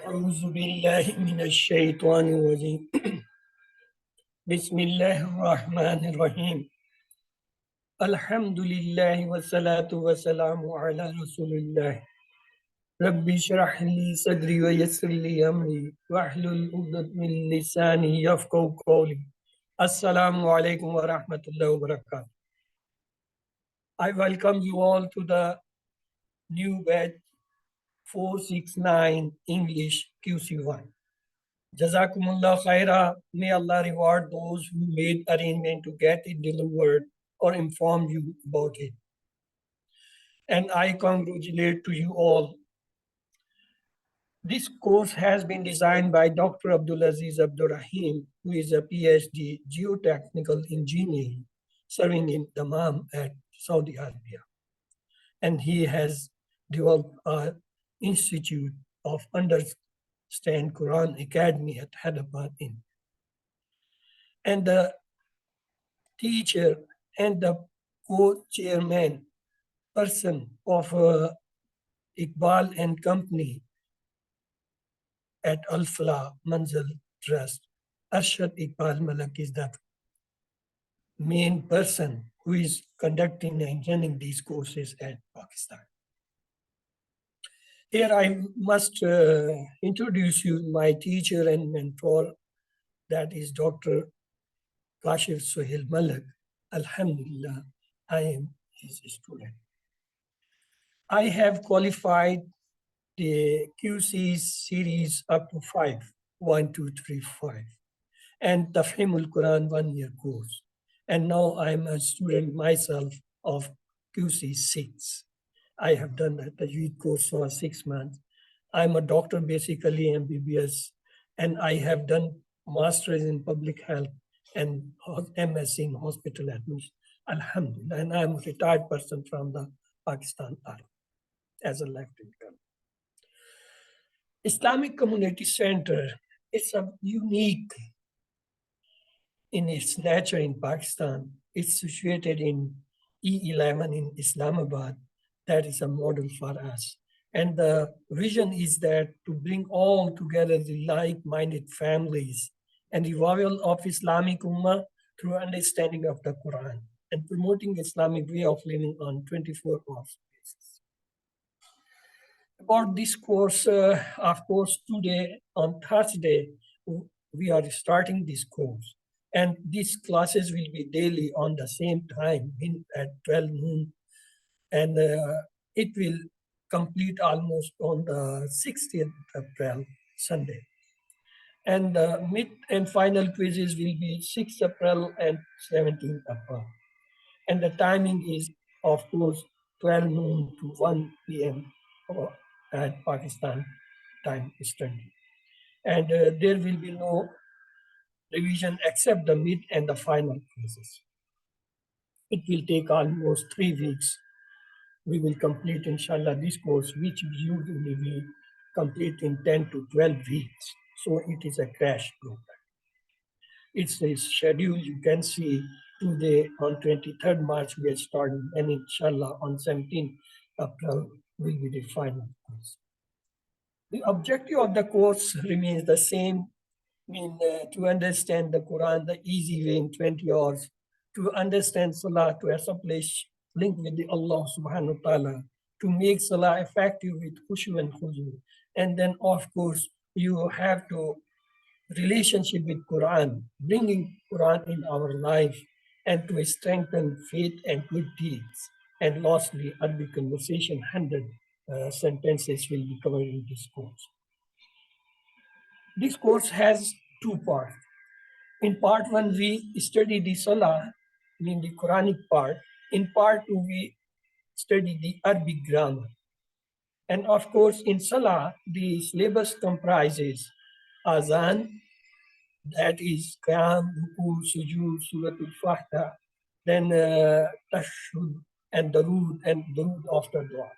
أعوذ بالله من الشيطان الرجيم بسم الله الرحمن الرحيم الحمد لله والصلاة والسلام على رسول الله ربي اشرح لي صدري ويسر لي أمري واحلل عقدة من لساني يفقهوا قولي Assalamu alaikum wa rahmatullahi wa barakatuh. I welcome you all to the new batch 469 English QC1. Jazakumullah khaira. May Allah reward those who made arrangement to get it delivered or inform you about it. And I congratulate to you all. This course has been designed by Dr. Abdulaziz Abdurrahim, who is a PhD geotechnical engineer serving in Dammam at Saudi Arabia. And he has developed an institute of Understand Quran Academy at Hyderabad, India. And the teacher and the co-chairman person of Iqbal and Company at Al-Falah Manzil Trust, Arshad Iqbal Malak is the main person who is conducting and running these courses at Pakistan. Here I must introduce you my teacher and mentor, that is Dr. Kashif Sohail Malak. Alhamdulillah, I am his student. I have qualified the QC series up to 5, 1, 2, 3, 5, and Tafhimul Quran 1-year course. And now I'm a student myself of QC 6. I have done a Tajweed course for 6 months. I'm a doctor, basically MBBS, and I have done Masters in Public Health and MSc in Hospital Administration. Alhamdulillah, and I'm a retired person from the Pakistan Army as a lieutenant colonel. Islamic Community Center is a unique in its nature in Pakistan. It's situated in E11 in Islamabad. That is a model for us. And the vision is that to bring all together the like-minded families and revival of Islamic Ummah through understanding of the Quran and promoting Islamic way of living on 24 hours basis. About this course, of course, today on Thursday, we are starting this course. And these classes will be daily on the same time at 12 noon. And it will complete almost on the 16th April, Sunday. And the mid and final quizzes will be 6th April and 17th April. And the timing is, of course, 12 noon to 1 p.m. at Pakistan time study. And there will be no revision except the mid and the final quizzes. It will take almost 3 weeks. We will complete, inshallah, this course, which usually we complete in 10 to 12 weeks. So it is a crash program. It's a schedule you can see today on 23rd March we are starting, and inshallah on 17th April will be the final course. The objective of the course remains the same, to understand the Quran the easy way in 20 hours, to understand Salah, to establish link with the Allah subhanahu wa ta'ala, to make Salah effective with khushu and khuzu. And then, of course, you have to relationship with Quran, bringing Quran in our life, and to strengthen faith and good deeds. And lastly, Arabic conversation, 100 sentences will be covered in this course. This course has 2 parts. In part 1, we study the Salah, the Quranic part. In part 2, we study the Arabic grammar. And of course, in Salah, the syllabus comprises Azan, that is Qiyam, Ruku, Sujood, Surah Al-Fatiha, then Tashahhud and Darood after Dua.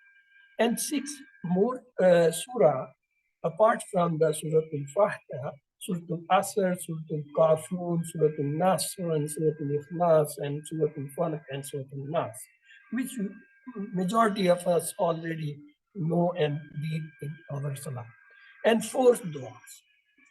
And 6 more surah, apart from the Surah Al-Fatiha, Surah Al-Asr, Surah Al-Kafirun, Surah Al-Nasr, and Surah Al-Ikhlas, and Surah Al-Falaq, and Surah Al-Nas, which majority of us already know and read in our Salah. And fourth du'as,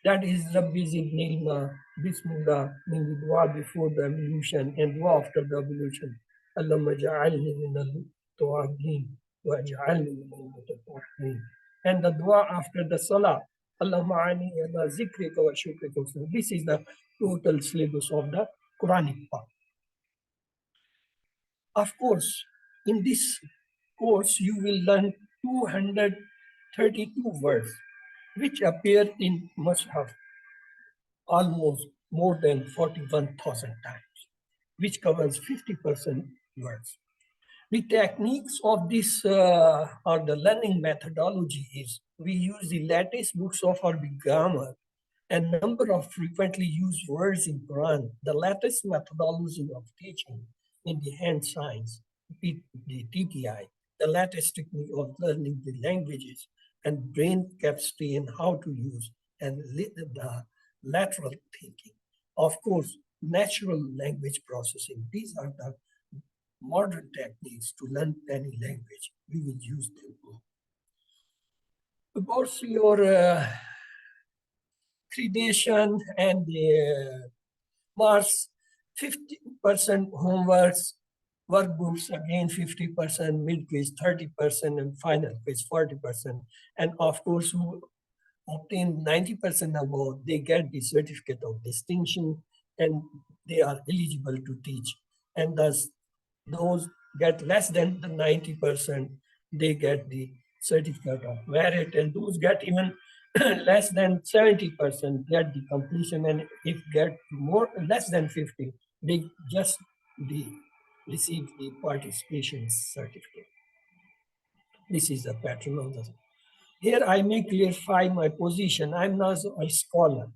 that is Rabbi Zidni Ilma, Bismillah, meaning dua before the ablution and dua after the ablution. Allahumma ja'alni min al-tawabin wa ja'alni min al-mutatahhirin. And the dua after the salah, Allahumma ani ala zikrika wa shukrika. So this is the total syllabus of the Quranic part. Of course, in this course, you will learn 232 words, which appear in Mus'haf almost more than 41,000 times, which covers 50% words. The techniques of this or the learning methodology is we use the latest books of Arabic grammar and number of frequently used words in Quran, the latest methodology of teaching in the hand science, the TTI, the latest technique of learning the languages and brain capacity and how to use and the lateral thinking. Of course, natural language processing. These are the modern techniques to learn any language. We will use them. About your accreditation and the marks, 50% homeworks, workbooks again 50%, mid quiz 30%, and final quiz 40%. And of course, who obtain 90% above, they get the certificate of distinction and they are eligible to teach. And thus, those get less than the 90%, they get the certificate of merit, and those get even less than 70% get the completion, and if get more less than 50, they just receive the participation certificate. This is the pattern of the. Here I may clarify my position. I'm not a scholar.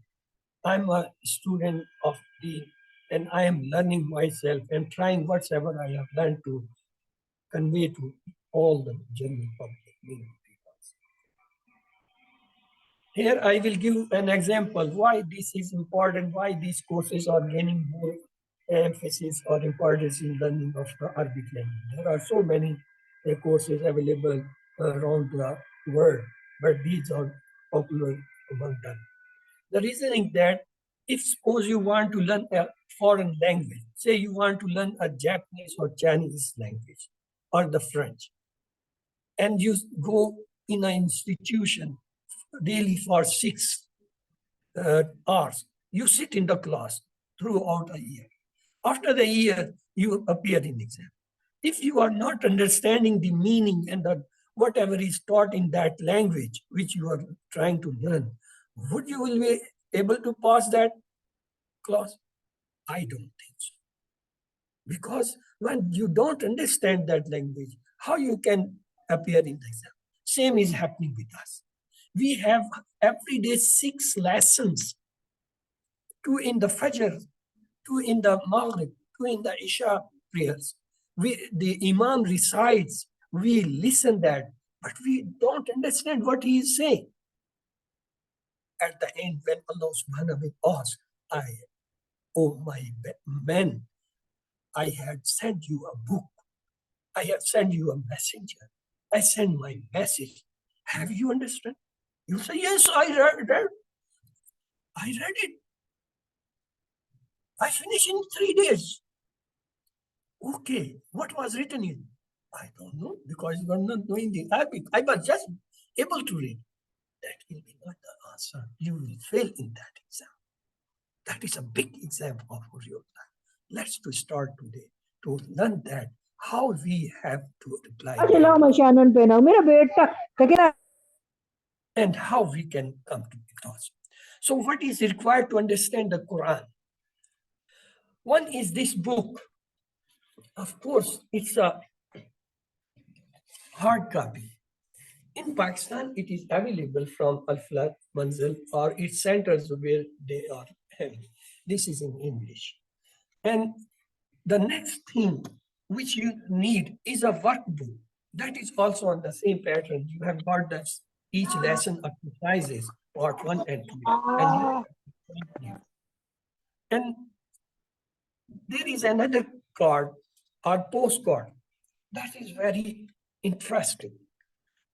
I'm a student of the, and I am learning myself and trying whatever I have learned to convey to all the general public, many people. Here I will give an example why this is important, why these courses are gaining more emphasis or importance in learning of the Arabic language. There are so many courses available around the world, but these are popular among them. The reasoning that if suppose you want to learn a foreign language, say you want to learn a Japanese or Chinese language or the French, and you go in an institution daily for 6 hours, you sit in the class throughout a year. After the year, you appear in exam. If you are not understanding the meaning and whatever is taught in that language which you are trying to learn, would you will be able to pass that class? I don't think so. Because when you don't understand that language, how you can appear in the exam? Same is happening with us. We have every day 6 lessons, 2 in the Fajr, 2 in the Maghrib, 2 in the Isha prayers. The Imam recites, we listen that, but we don't understand what he is saying. At the end, when Allah subhanahu wa ta'ala asks, oh my men, I had sent you a book. I have sent you a messenger. I sent my message. Have you understood? You say, yes, I read it. I read it. I finished in 3 days. Okay, what was written in? I don't know, because you are not knowing the Arabic. I was just able to read. That will be not the answer. You will fail in that exam. That is a big exam of your life. Let's to start today to learn that how we have to apply and how we can come to the cross. So what is required to understand the Quran? One is this book. Of course, it's a hard copy. In Pakistan, it is available from Al-Flat, Manzil, or its centers where they are held. This is in English. And the next thing which you need is a workbook. That is also on the same pattern. You have got that each lesson exercises, part 1 and 2. And there is another card or postcard that is very interesting.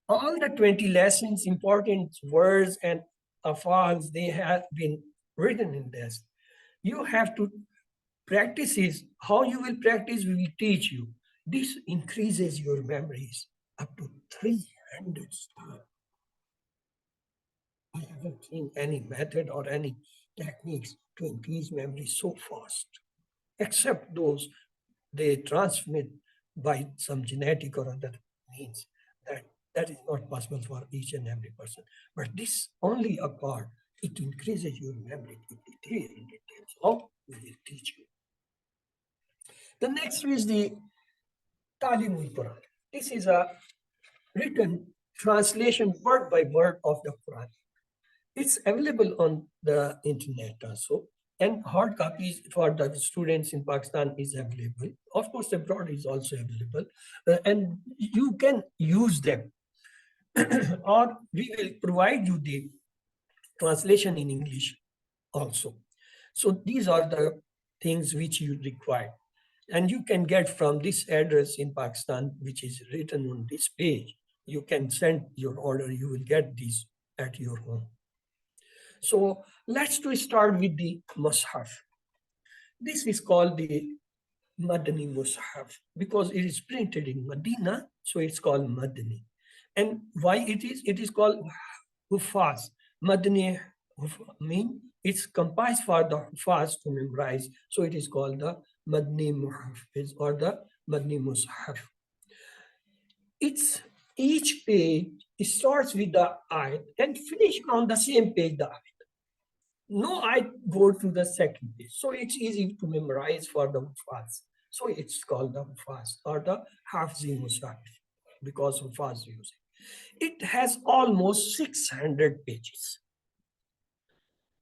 All the 20 lessons, important words and afals, they have been written in this. You have to practice is how you will practice, we will teach you. This increases your memories up to 300 times. I haven't seen any method or any techniques to increase memory so fast, except those they transmit by some genetic or other means. That is not possible for each and every person. But this only a part, it increases your memory to 300 times. How we will teach you. The next is the Talimul Quran. This is a written translation word by word of the Quran. It's available on the internet also, and hard copies for the students in Pakistan is available. Of course, abroad is also available, and you can use them, or we will provide you the translation in English also. So these are the things which you require. And you can get from this address in Pakistan, which is written on this page. You can send your order, you will get these at your home. So let's start with the Mus'haf. This is called the Madani Mus'haf because it is printed in Medina, so it's called Madani. And why it is? It is called Hufaz. Madani mean it's compiled for the Hufaz to memorize, so it is called the Madani Muhafiz or the Madani Mus'haf. It's each page starts with the ayat and finish on the same page the ayat. No, I go to the second page. So it's easy to memorize for the Hufaz. So it's called the Hufaz or the Hafzi Musaf because Hufaz use it. It has almost 600 pages.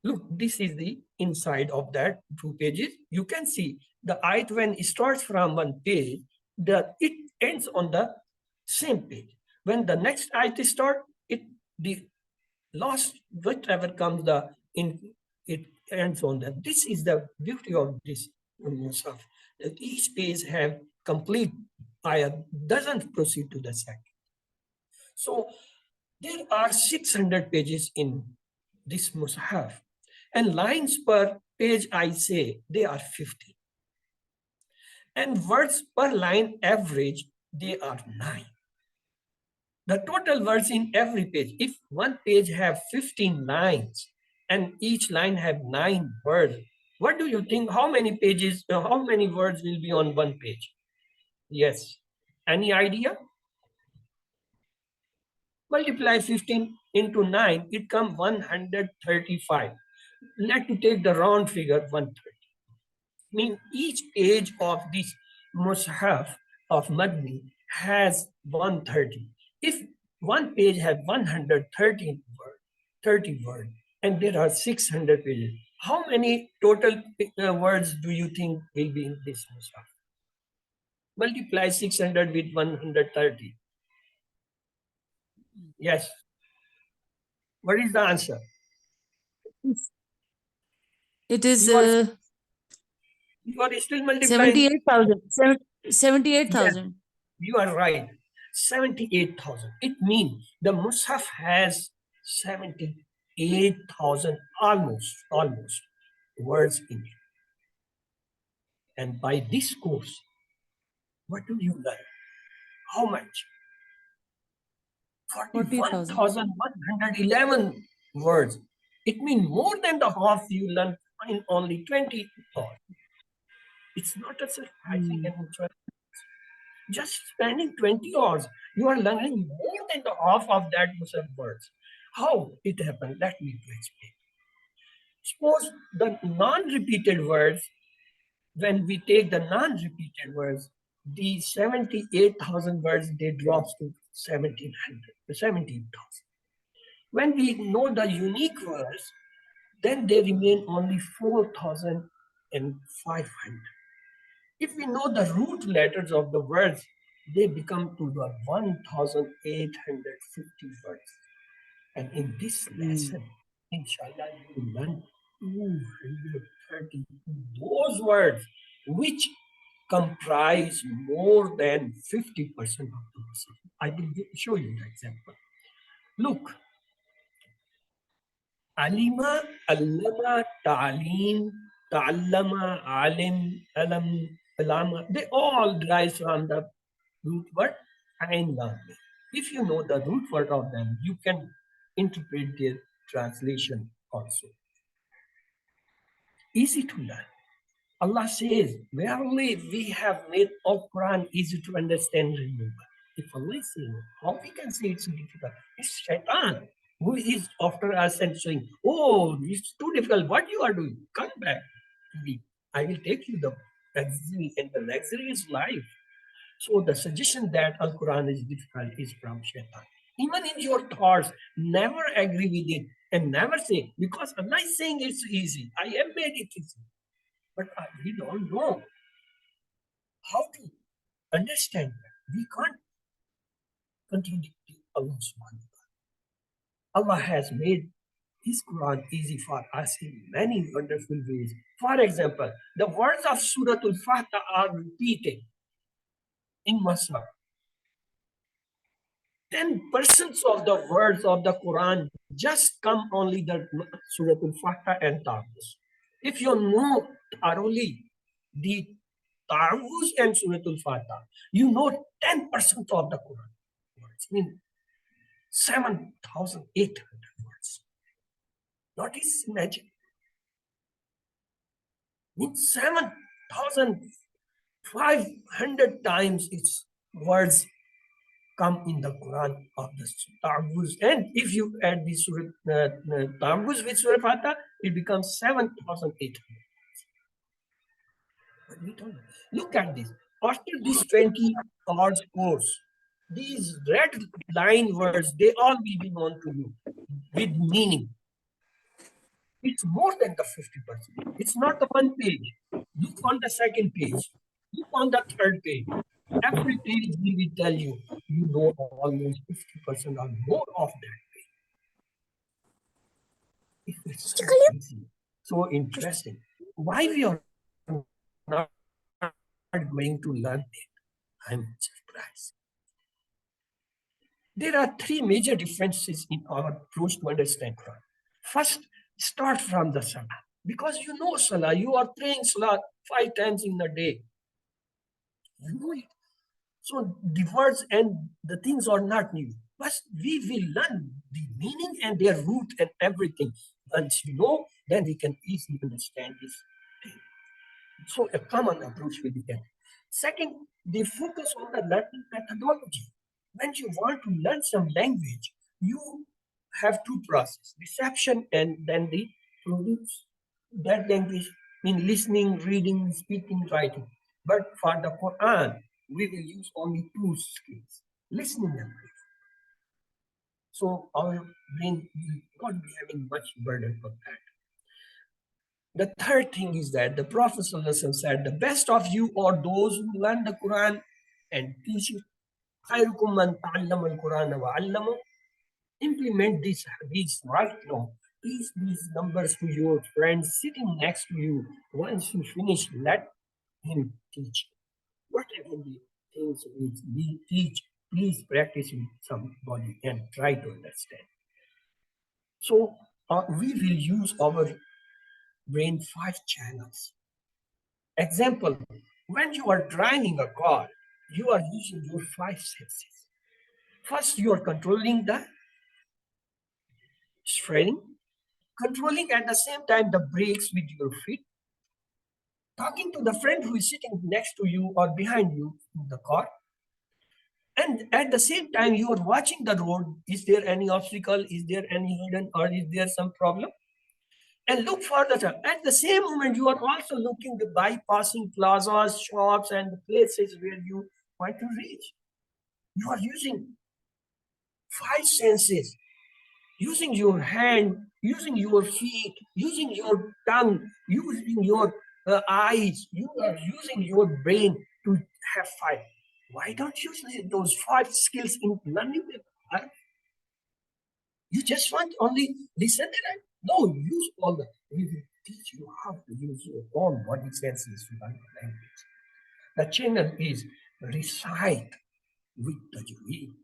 Look, this is the inside of that 2 pages. You can see the ayat when it starts from one page, it ends on the same page. When the next ayat start, the last whatever comes it ends on that. This is the beauty of this Musaf. That each page have complete ayat, doesn't proceed to the second. So there are 600 pages in this Musaf. And lines per page, I say, they are 50. And words per line average, they are 9. The total words in every page, if one page have 15 lines and each line have 9 words, what do you think? How many pages, how many words will be on one page? Yes. Any idea? Multiply 15 into 9, it comes 135. Let me take the round figure 130. Mean each page of this Mus'haf of Madni has 130. If one page has 113 words, 30 words, and there are 600 pages, how many total words do you think will be in this Mus'haf? Multiply 600 with 130. Yes. What is the answer? It is You are still multiplying. 78,000. Yes, 78,000. you are right. 78,000. It means the Mus'haf has 78,000 almost words in it. And by this course, what do you learn? How much? 40,000. 41,111 words. It means more than the half you learn in only 20 hours. It's not a surprising and interesting. Just spending 20 hours, you are learning more than the half of that Muslim words. How it happened? Let me explain. Suppose the non-repeated words, when we take the non-repeated words, the 78,000 words, they drops to 17,000. When we know the unique words, then they remain only 4,500. If we know the root letters of the words, they become to the 1,850 words. And in this lesson, inshallah, you will learn 230 those words which comprise more than 50% of the message. I will show you the example. Look, alima, allama, ta'aleem, ta'allama, alim, alam, alama, they all derive from the root word ain lam. If you know the root word of them, you can interpret their translation also. Easy to learn. Allah says, verily we have made of Quran easy to understand and remember. If Allah is saying, how we can say it's difficult? It's shaitan who is after us and saying, oh, it's too difficult. What you are doing? Come back to me. I will take you the luxury, and the luxury is life. So the suggestion that Al-Quran is difficult is from shaitan. Even in your thoughts, never agree with it and never say, because Allah is saying it's easy. I have made it easy. But we don't know how to understand that. We can't contradict Allah subhanahu wa ta'ala. Allah has made His Quran easy for us in many wonderful ways. For example, the words of Surah Al-Fatiha are repeated in Masra. 10% of the words of the Quran just come only the Surah Al-Fatiha and Ta'awuz. If you know thoroughly the Ta'awuz and Surah Al-Fatiha, you know 10% of the Quran words, mean 7,800 words. Not is imagine. Means 7,500 times its words come in the Quran of the Ta'awuz. And if you add the Surah Ta'awuz with Surah Fatiha, it becomes 7,800. But we don't know. Look at this. After this 20 hours course, these red line words, they all will be known to you with meaning. It's more than the 50%. It's not the one page. Look on the second page. Look on the third page. Every page will tell you, you know almost 50% or more of that page. If it's so easy, so interesting, why we are not going to learn it? I'm surprised. There are three major differences in our approach to understand Quran. First, start from the Salah. Because you know Salah, you are praying Salah 5 times in a day. You know it. So the words and the things are not new. But we will learn the meaning and their root and everything. Once you know, then we can easily understand this thing. So a common approach will be there. Second, they focus on the learning methodology. When you want to learn some language, you have two processes, reception and then the produce that language in listening, reading, speaking, writing. But for the Quran, we will use only two skills, listening and reading. So our brain will not be having much burden for that. The third thing is that the Prophet ﷺ said, the best of you are those who learn the Quran and teach it. خَيْرُكُمْ مَنْ تَعَلَّمَ الْقُرْآنَ وَعَلَّمَهُ. Implement this hadith right now. Teach these numbers to your friends sitting next to you. Once you finish, let him teach. Whatever the things we teach, please practice with somebody and try to understand. So we will use our brain 5 channels. Example, when you are driving a car, you are using your 5 senses. First, you are controlling the steering, controlling at the same time the brakes with your feet, talking to the friend who is sitting next to you or behind you in the car. And at the same time, you are watching the road. Is there any obstacle? Is there any hidden or is there some problem? And look further. At the same moment, you are also looking the bypassing plazas, shops, and the places where you want to reach. You are using 5 senses, using your hand, using your feet, using your tongue, using your eyes. You are using your brain to have 5. Why don't you use those 5 skills in learning them? You just want only listen and no, use all the. We will teach you how to use your own body senses to learn the language. The channel is recite with the tajweed.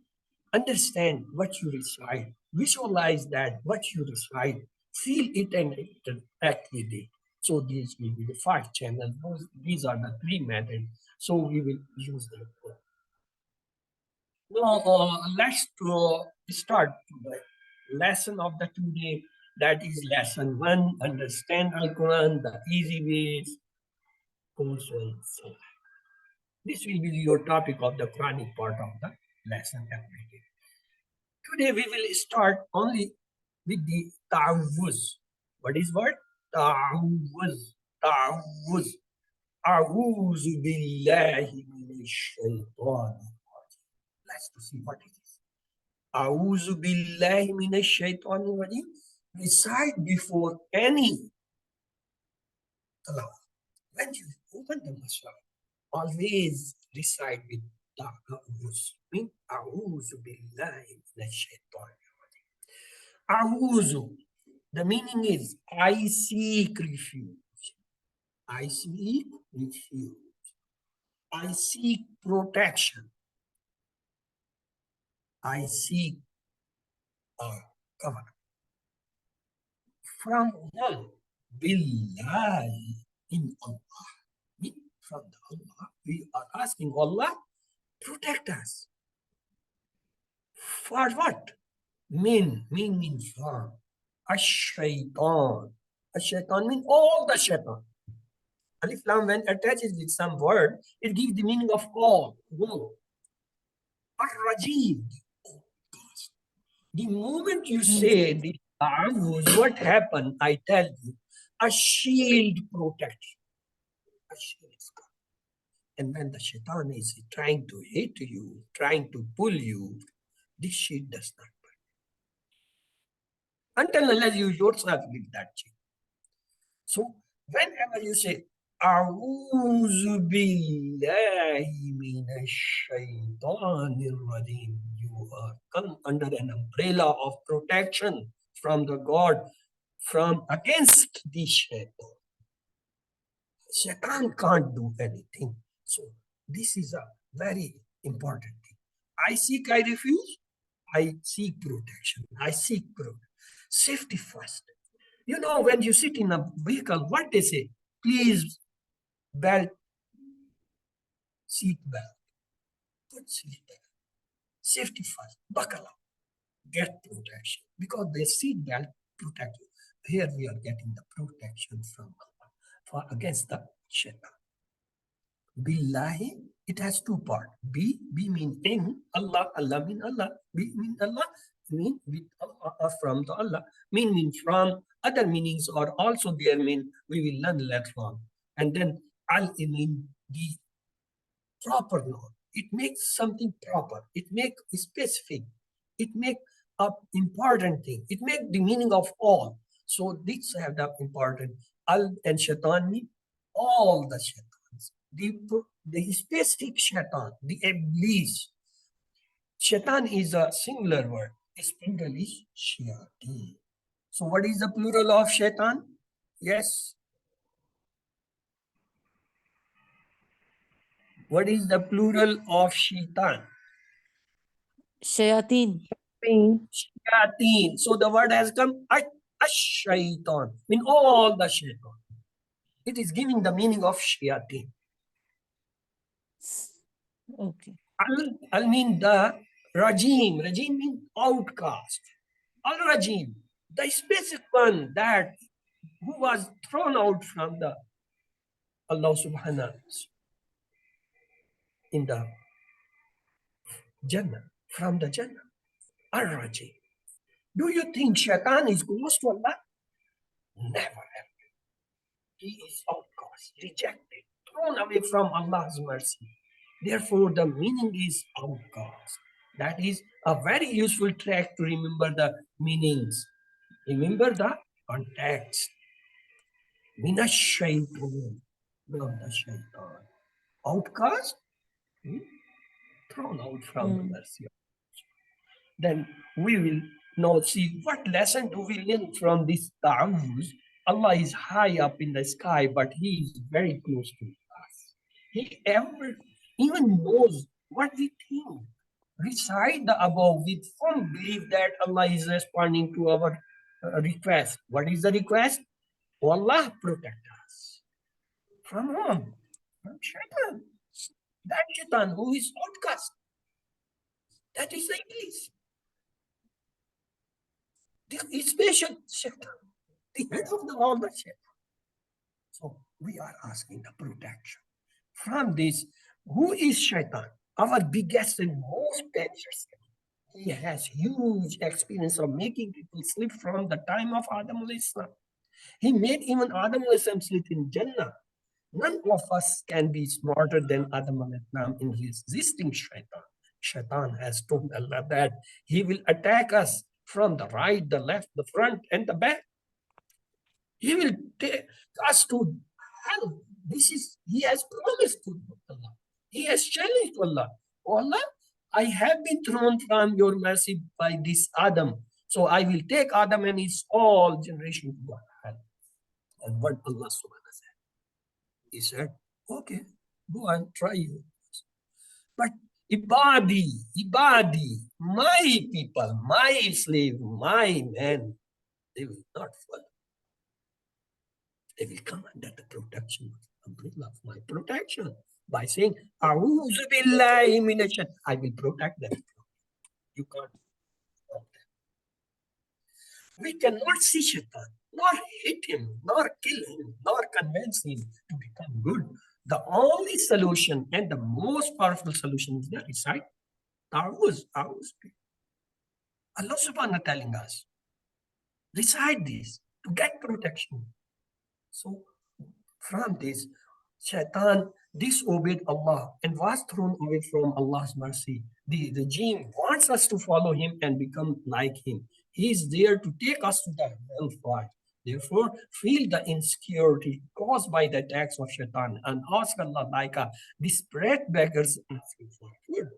Understand what you recite. visualize that what you recite, feel it and interact with it. So these will be the 5 channels. These are the 3 methods. So we will use them. Now let's start the lesson of the today. That is lesson 1. Understand Al Quran, the easy ways. Also, this will be your topic of the Quranic part of the lesson every day. Today we will start only with the ta'awuz. What is word? Ta'awuz. Ta'awuz. A'udhu billahi minash shaitan. Let's see what it is. A'udhu billahi minash shaitan rajim. Recite before any salah. When you open the masjid, always recite with ta'awuz. Mean a'udhu billahi minash shaitan. A'udhu. The meaning is I seek refuge. I seek refuge. I seek protection. I seek cover. From whom? Billahi, in Allah. From Allah. We are asking Allah, protect us. For what? Min means from. Ash-shaytan. Ash-shaytan means all the shaitan. Alif Lam, when attaches with some word, it gives the meaning of all. Ar-rajim. The moment you say the ta'awuz, what happened? I tell you, a shield protection. A shield is come. And when the shaitan is trying to hit you, trying to pull you, this shield does not work. Until unless you yourself give that shield. So whenever you say, A'udhu billahi minash shaitanir rajim, you are come under an umbrella of protection from the God, from against the shaitan. Shaitan can't do anything. So this is a very important thing. I refuse, I seek protection. I seek safety first. You know, when you sit in a vehicle, what they say? Please belt, seat belt. Put seat belt. Safety first. Buckle up. Get protection. Because the seat belt protect you. Here we are getting the protection from Allah for against the shaitan. Billahi, it has 2 parts. B mean in Allah, Allah mean Allah. B mean Allah, mean with Allah, from the Allah. Mean from. Other meanings are also there, mean we will learn later on. And then al mean the proper noun. It makes something proper. It makes specific. It makes an important thing. It makes the meaning of all. So these have the important. Al and shaitan mean all the shaitans. The specific shaitan, the iblis. Shaitan is a singular word. Its plural is shayateen. So what is the plural of shaitan? Yes. What is the plural of shaitan? Shayateen. Shayateen. So the word has come ash-shaitan. Mean all the shaitan. It is giving the meaning of shayateen. Okay. Al mean the rajim. Rajim means outcast. Al-rajim, the specific one that who was thrown out from the Allah subhanahu in the Jannah, from the Jannah. Ar-rajim. Do you think shaitan is close to Allah? Never ever. He is outcast, rejected, thrown away from Allah's mercy. Therefore, the meaning is outcast. That is a very useful track to remember the meanings. Remember the context. Minash shaitan, from the shaitan. Outcast, thrown out from the mercy. Then we will now see what lesson do we learn from this ta'awuz. Allah is high up in the sky, but He is very close to us. He even knows what we think. recite the above with firm belief that Allah is responding to our request. What is the request? Oh Allah, protect us. From whom? From shaitan. That shaitan who is outcast. That is the Iblis. The special shaitan. The head of all the shaitan. So we are asking the protection. From this, who is shaitan? Our biggest and most dangerous. He has huge experience of making people slip from the time of Adam alayhi salam. He made even Adam alayhi salam slip in Jannah. None of us can be smarter than Adam alayhi salam in resisting shaitan. Shaitan has told Allah that he will attack us from the right, the left, the front, and the back. He will take us to hell. He has promised to Allah. He has challenged Allah. Oh Allah, I have been thrown from your mercy by this Adam. So I will take Adam and his all generation to hell. And what Allah subhanahu said? He said, okay, go and try you. But ibadi, my people, my slave, my men, they will not follow. They will come under the protection umbrella of my protection by saying, I will protect them. You can't stop them. We cannot see shaitan, nor hit him, nor kill him, nor convince him to become good. The only solution and the most powerful solution is the recite Ta'awuz. Allah subhanahu wa ta'ala telling us, recite this to get protection. So from this, shaitan disobeyed Allah and was thrown away from Allah's mercy. The regime wants us to follow him and become like him. He is there to take us to the hellfire. Therefore, feel the insecurity caused by the attacks of shaitan and ask Allah like a desperate beggars asking for food.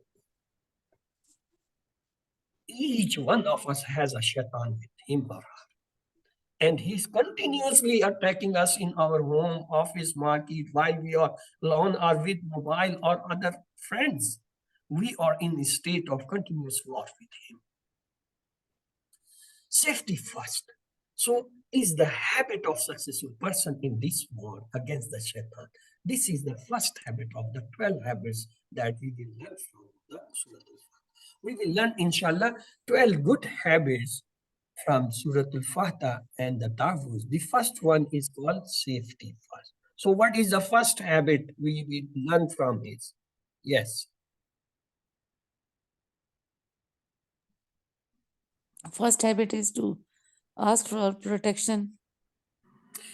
Each one of us has a shaitan with him or her. And he's continuously attacking us in our home, office, market, while we are alone or with mobile or other friends. We are in a state of continuous war with him. Safety first. So is the habit of successful person in this war against the shaitan. This is the first habit of the 12 habits that we will learn from the Surah Al-Fatiha. We will learn, inshallah, 12 good habits from Surah Al-Fatiha and the Tawuz. The first one is called safety first. So what is the first habit we will learn from it? Yes. First habit is to ask for protection.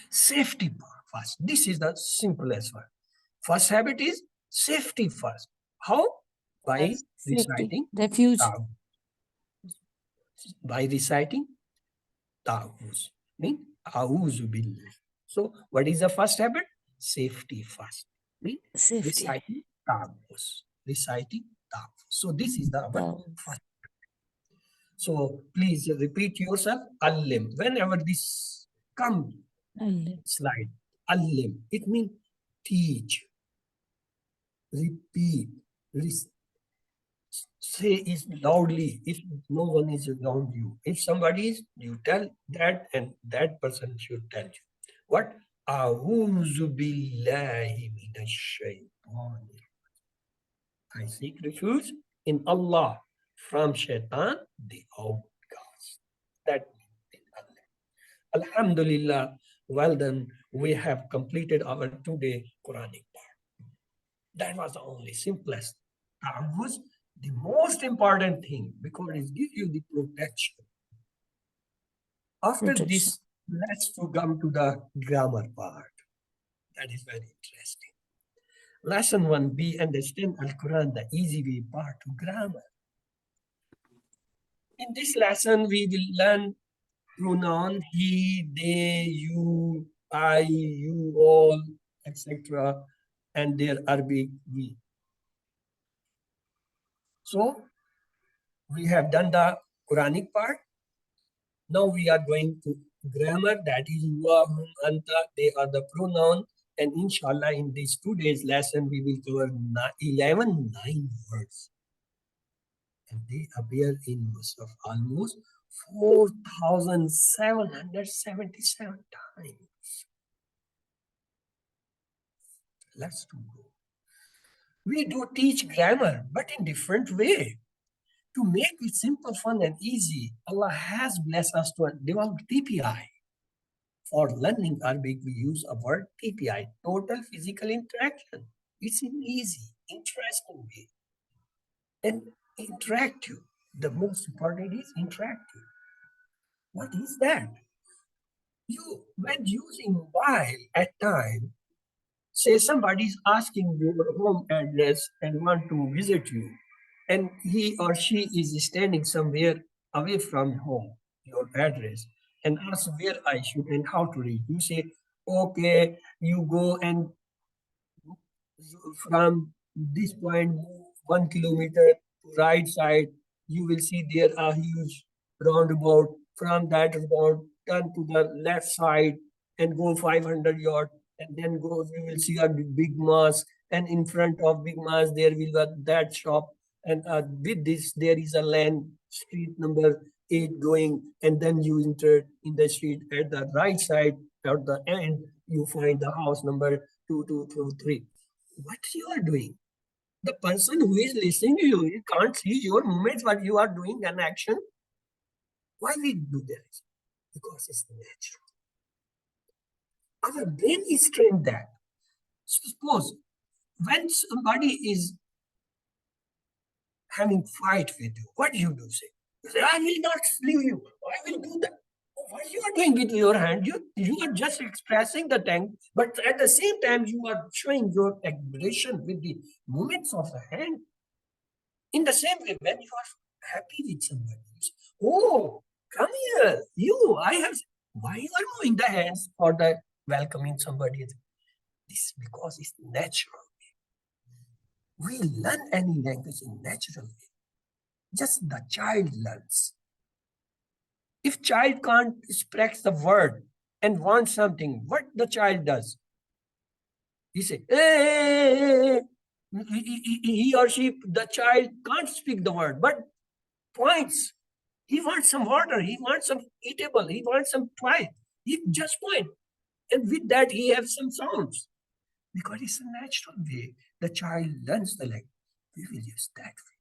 Safety first. This is the simplest one. First habit is safety first. How? By Safety, reciting refuge. Tawuz. By reciting Tawuz. Mean A'udhu Billah. So what is the first habit? Safety first. Mean Safety. reciting Tawuz. Reciting Tawuz. So this is the first. So please repeat yourself. Allim. Whenever this comes, slide. Allim. It means teach. Repeat. Say it loudly if no one is around you. If somebody is, you tell that and that person should tell you. What? A'udhu billahi minash shaitanir. I seek refuge in Allah from shaitan, the outcast. That means Allah. Alhamdulillah, well done. We have completed our today Quranic part. That was the only simplest. Ta'awuz, the most important thing because it gives you the protection. After this, let's come to the grammar part. That is very interesting. Lesson 1B, understand Al-Quran, the easy way part to grammar. In this lesson, we will learn pronoun he, they, you, I, you, all, etc. and their Arabic we. So we have done the Quranic part. Now we are going to grammar, that is huwa, hum, anta, they are the pronoun. And inshallah, in these 2 days lesson, we will cover 9 words. and they appear in Musaf almost 4,777 times. Let's do. We do teach grammar, but in different way. To make it simple, fun, and easy, Allah has blessed us to develop TPI. For learning Arabic, we use a word TPI, total physical interaction. It's an easy, interesting way. And interactive. The most important is interactive. What is that? You, when using mobile at time, say somebody is asking your home address and want to visit you, and he or she is standing somewhere away from home, your address, and asks where I should and how to reach. You say, okay, you go and from this point move 1 kilometer to right side, you will see there a huge roundabout. From that roundabout, turn to the left side and go 500 yards, and then go. You will see a big mosque, and in front of big mosque there will be that shop. And with this, there is a land street number 8 going, and then you enter in the street at the right side. At the end, you find the house number 2223. What you are doing? The person who is listening to you, he can't see your movements, what you are doing, an action. Why we do that? Because it's natural. Our brain is trained that. Suppose when somebody is having fight with you, what you do say? You say, I will not leave you. I will do that. What you are doing with your hand? You are just expressing the tank, but at the same time you are showing your aggression with the movements of the hand. In the same way, when you are happy with somebody, you say, oh, come here, you, I have, why you are moving the hands for the welcoming somebody? This is because it's natural. We learn any language in natural way. Just the child learns. If child can't express the word and wants something, what the child does? He say, hey, he or she, the child can't speak the word, but points. He wants some water. He wants some eatable. He wants some toy. He just point. And with that, he has some sounds. Because it's a natural way. The child learns the language. We will use that way.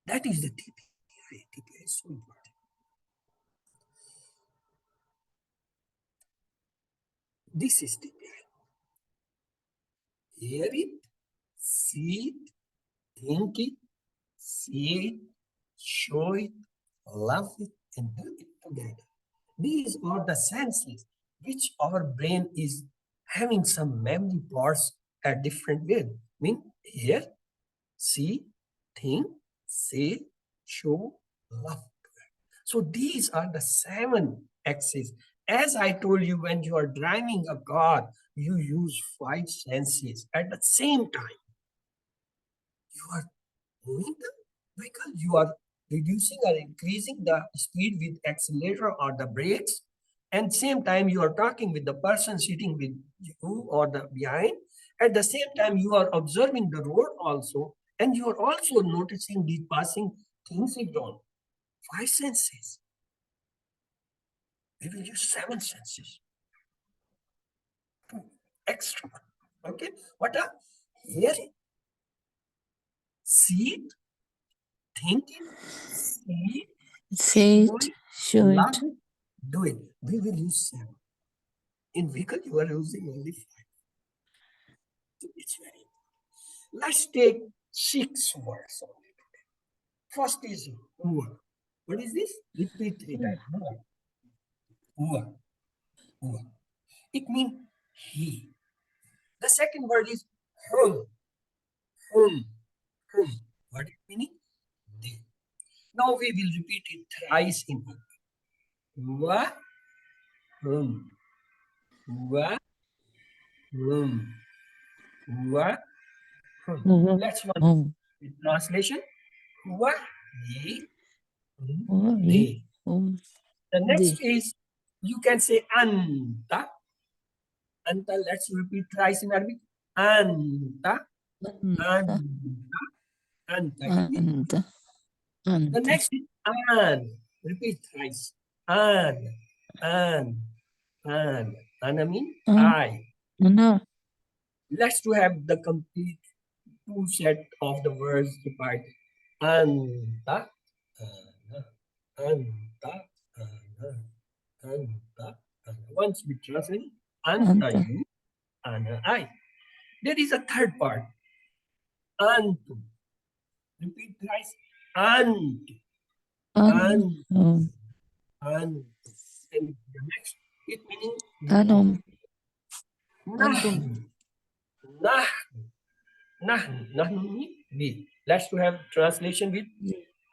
That is the TPI way. TPI is so important. This is TPI. Hear it, see it, think it, see it, show it, love it, and do it together. These are the senses which our brain is having some memory parts at different ways. Mean hear, see, think, say, show, love. So these are the 7 axes. As I told you, when you are driving a car, you use 5 senses at the same time. You are moving the vehicle, you are reducing or increasing the speed with accelerator or the brakes, and same time you are talking with the person sitting with you or the behind. At the same time you are observing the road also, and you are also noticing the passing things around. 5 senses. We will use 7 senses. Extra. Okay. What are hearing, see it, thinking, see it, Say show it, it, show love it. it, do it. We will use 7. In vehicle, you are using only 5. So it's very important. Let's take 6 words only today. First is huwa. What is this? Repeat 3 times. Huwa. Huwa. Huwa. It means he. The second word is hum. Hum. Hum. What it meaning? They. Now we will repeat it thrice in Urdu. Huwa. Hum. Huwa. Hum. Huwa. Hum. Let's one Hum. with translation. Huwa. He. He, They. The they. next is, you can say anta. Anta, let's repeat twice in Arabic. Anta. Anta, Anta. Anta. It means anta, The Anta. next is an. Repeat thrice. An. An. An. Ana means I. Ana. Let's to have the complete two set of the words divided. Anta. Ana. Anta. Ana. Anta. Ana. Once we translate, anta Anta. you, ana I. There is a third part. Antum. Repeat thrice. Antum. Antum. Anum. Antum. And the next, it meaning Anum. nahnu. Nahnu. Nahnu. Nahnu means we. Let's to have translation with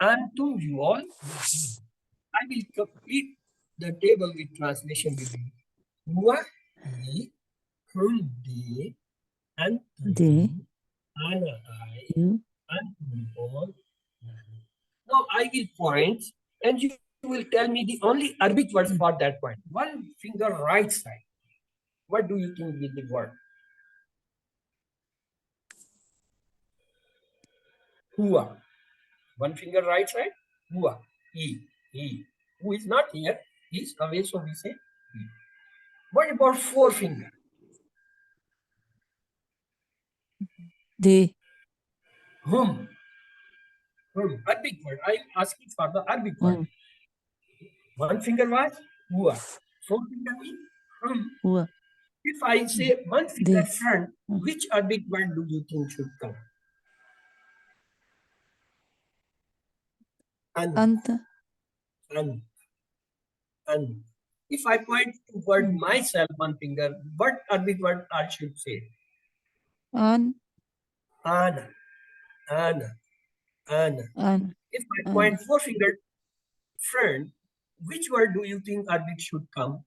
antum, you all. I will complete the table with translation with you. Huwa, he, hum, they, anta, They. you, ana, I, You. antum, all. Now I will point and you will tell me the only Arabic words for that point. One finger right side. What do you think with the word? Huwa. One finger right side. Huwa. He. He. Who is not here. He is away, so we say he. What about four finger? They. Whom? Whom? Arabic word. I am asking for the Arabic word. Whom. One finger was huwa. Four finger means whom. Who. If I say one finger They. front, which Arabic word do you think should come? An. Anta. An. An. If I point toward myself one finger, what Arabic word I should say? An. Ana. Ana. Ana. An. If I point four finger front, which word do you think Arabic should come?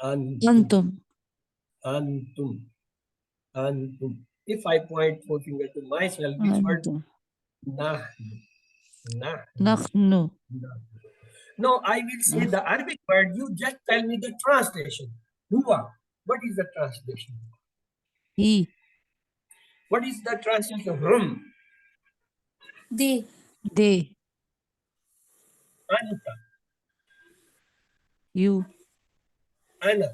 Antum. Antum. Antum. Antum. If I point four finger to myself, which word? Antum. Nahnu. Nahnu. Nahnu. No, I will say the Arabic word. You just tell me the translation. Huwa. What is the translation? He. What is the translation? Hum. They. They. Anta. You. Ana.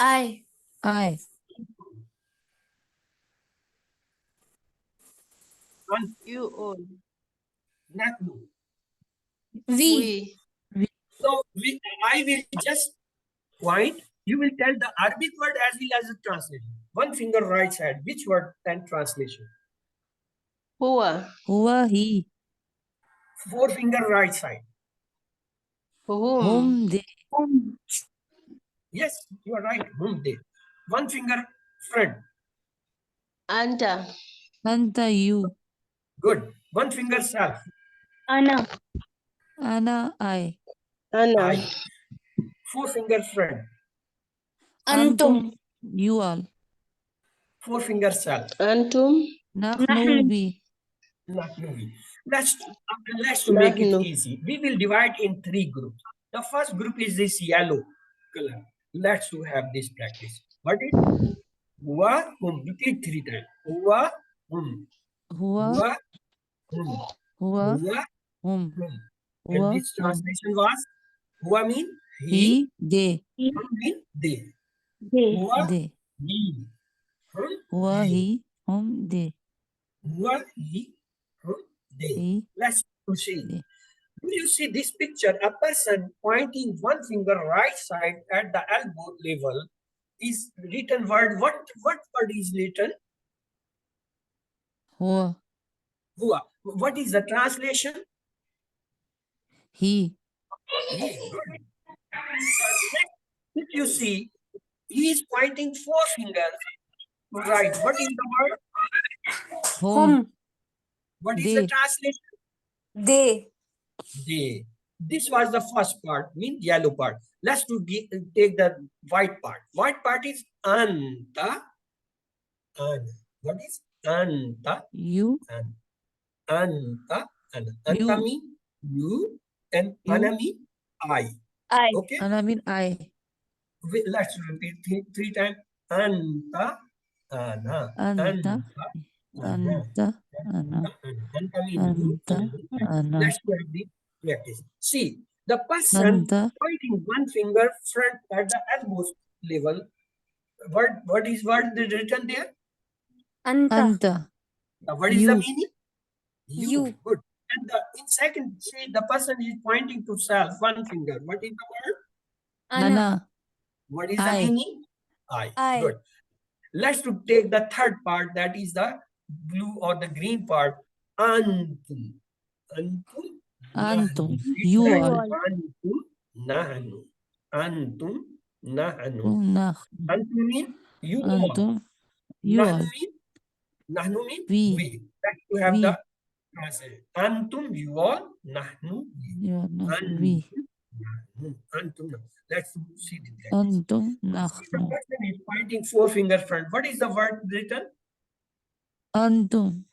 I. I. Ant. You all. Nahnu. We. So I will just point. You will tell the Arabic word as well as the translation. One finger right side. Which word and translation? Huwa. Huwa. He. Four finger right side. Whom. Whom. They. Yes, you are right. Whom they. One finger front. Anta. Anta. You. Good. One finger self. Ana. Ana. I. Ana. I. Four finger front. Antum. You all. Four finger self. Antum. Nahnu. We. Nahnu. Let's make it Nahnu. easy. We will divide in three groups. The first group is this yellow color. Let's have this practice. What is huwa hum? Repeat three times. Huwa hum. Huwa. Huwa hum. Huwa. Huwa Whom. hum. And Huwa. this Whom. translation was huwa mean he, He. They. hum mean they. They. Huwa They. he, hum Huwa. they. He. Whom. They. Huwa he, hum they. He. Let's proceed. They. Do you see this picture? A person pointing one finger right side at the elbow level is written word. What word is written? Huwa. Huwa. What is the translation? He. He. Good. If you see, he is pointing four fingers to right. What is the word? Whom. What is the They. translation? They. They. This was the first part, mean yellow part. Let's take the white part. White part is anta. An. What is anta? You. An. Anta. An. Anta You. mean you and You. ana mean I. I. Okay. And I mean I. Let's repeat three times. Anta. Ana. Anta. Anta. Anta. Ana. Anta means you. Anta. Ana. Let's do the practice. See, the person Anta. pointing one finger front at the elbow level. What is written there? Anta. Anta. What is the You. meaning? You. Good. And in second, see, the person is pointing to self, one finger. What is the word? Ana. Ana. What is the I. meaning? I. I. Good. Let's to take the third part, that is the blue or the green part. Antum. Antum. Antum. Nahnu. You You all. all. Antum. Nahnu. Antum. Nahnu. Nah. Antum mean you all. Antum. You Nahnu all. mean Nahnu mean We. we. That you have We. the translation. Antum you all. Nahnu we. You are nah. Antum. We. Nahnu. Antum. Let's see the practice. Antum. The Nahnu. person is pointing four finger front. What is the word written? Antum.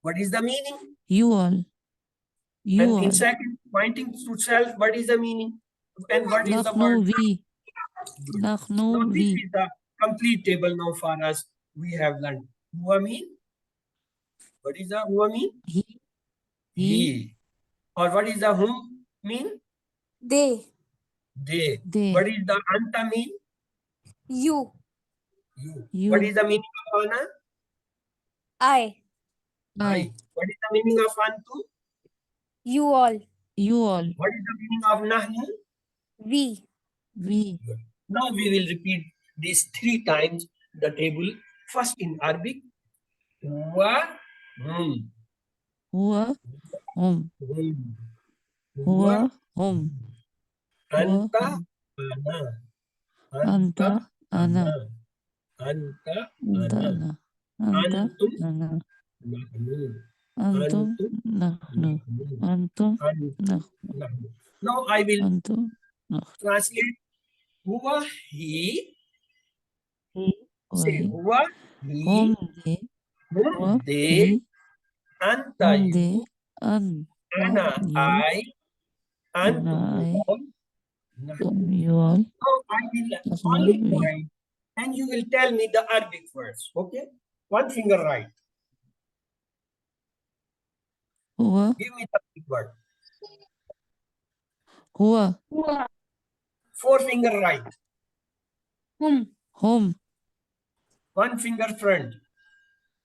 What is the meaning? You all. You And all. in second, pointing to self, what is the meaning? And what is the word? Nahnu. We. Now Nahnu. this We. is the complete table now for us. We have learned. Huwa mean? What is the huwa mean? He. He. Or what is the whom mean? They. They. They. What is the anta mean? You. You. You. What is the meaning of ana? I. I. What is the meaning of antu? You all. You all. What is the meaning of nahnu? We. We. Now we will repeat these 3 times the table. First in Arabic. Huwa, hum, Huwa. Hum. hum. Huwa. Hum. Huwa. Anta, Hum. ana. Anta. Ana. Anta, Anta. ana. Ana. Anta. Antum, Ana. nahnu. Antum. Antum, Nahnu. nahnu. Antum. Antum, Nahnu. nahnu. Now I will Antum. Nahnu. translate huwa, he. He. Say Wahi. huwa, Hum. he. They. Hum, Huwa. they. He. Anta, Hum. They. you. An. Ana, You. I. Ana. Antum, you I. all. Nahnu. You all. Now I will Nahnu. only We. point and you will tell me the Arabic words. Okay? One finger right. Huwa. Give me the Arabic word. Huwa. Huwa. 4 finger right. Hum. Hum. 1 finger front.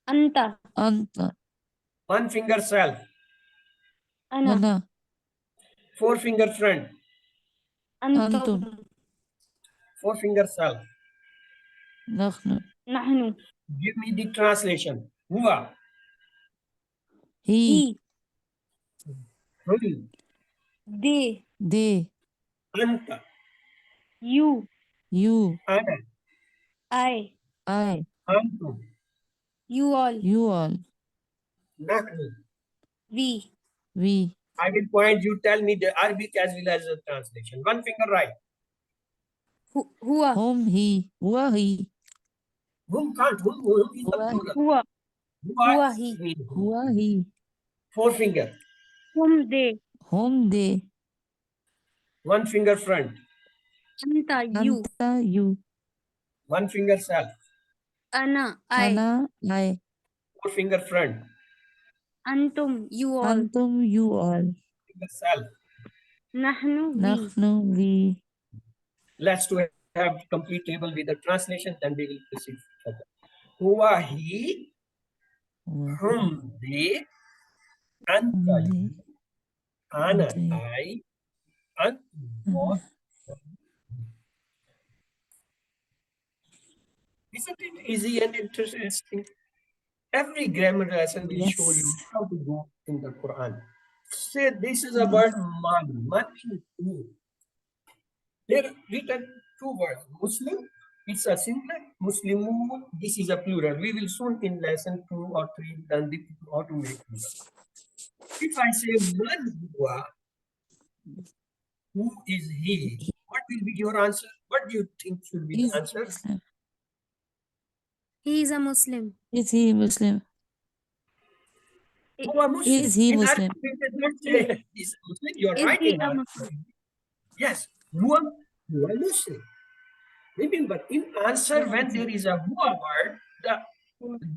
Anta. Anta. 1 finger self. Ana. Ana. 4 finger front. Antum. 4 finger self. Nahnu. Nahnu. Give me the translation. Huwa. He. He. Hum. They. They. Anta. You. You. Ana. I. I. Antum. You all. You all. Nahnu. We. We. I will point. You tell me the Arabic as well as the translation. 1 finger right. Huwa. Hum. He. Huwa. He. Whom can't. Whom is the Huwa. plural. Huwa. Huwa. Huwa he. means whom. Huwa. He. 4 finger. Hum. They. Hum. They. 1 finger front. Anta. You. Anta. You. 1 finger self. Ana. I. Ana. I. 4 finger front. Antum. You all. Antum. You all. Finger self. Nahnu. We. Nahnu. We. Let's to have complete table with the translation, then we will proceed further. Huwa he, Huwa. hum they, anta Hum. They. you, ana They. I, antum you all. Isn't it easy and interesting? Every grammar lesson will show you Yes. how to go in the Quran. Say this is a Yes. word man. Man means two. There written 2 words. Muslim, it's a singular. Muslimun, this is a plural. We will soon in lesson 2 or 3 learn how to make plural. If I say man huwa, who is he? What will be your answer? What do you think should be Is the he answer? Muslim? He is a Muslim. Is he Muslim? Huwa Muslim. Is he In Muslim? Arabic, we did not say is Muslim. You are Is right he in a Arabic. Muslim? Yes, huwa Muslim. Remember, in answer, when there is a huwa word, the